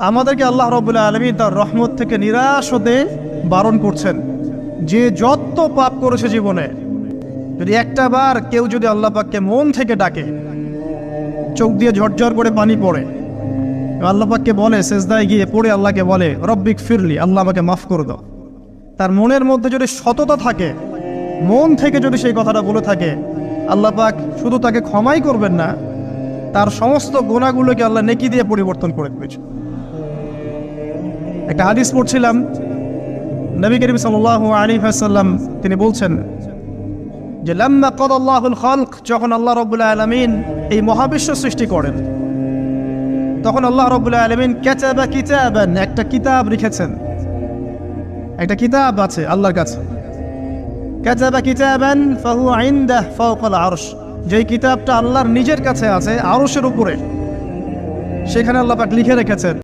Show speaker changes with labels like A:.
A: আমাদেরকে আল্লাহ রাব্বুল আলামিন তার রহমত থেকে নিরাশ হতে বারণ করছেন। যে যত পাপ করেছে জীবনে, যদি একটা বার কেউ যদি আল্লাহ পাককে মন থেকে ডাকে, চোখ দিয়ে ঝরঝর করে পানি পড়ে, আল্লাহ পাককে বলে, সেজদায় গিয়ে পড়ে আল্লাহকে বলে রব্বিক ফিরলি, আল্লাহ আমাকে মাফ করে দাও, তার মনের মধ্যে যদি সততা থাকে, মন থেকে যদি সেই কথাটা বলে থাকে, আল্লাহ পাক শুধু তাকে ক্ষমাই করবেন না, তার সমস্ত গুনাহগুলোকে আল্লাহ নেকি দিয়ে পরিবর্তন করে দিয়েছে। একটা হাদিস পড়ছিলাম, নবী করিম সাল্লাল্লাহু আলাইহি ওয়াসাল্লাম তিনি বলছেন যে লাম্মা কাদাল্লাহুল খালক, যখন আল্লাহ রাব্বুল আলামিন এই মহাবিশ্ব সৃষ্টি করেন, তখন আল্লাহ রাব্বুল আলামিন কাতাবা কিতাবান, একটা কিতাব লিখেছেন, একটা কিতাব আছে আল্লাহর কাছে। কাতাবা কিতাবান ফাহুয়া ইনদাহু ফাওকাল আরশ, যেই কিতাবটা আল্লাহর নিজের কাছে আছে আরশের উপরে, সেখানে আল্লাহ পাক লিখে রেখেছেন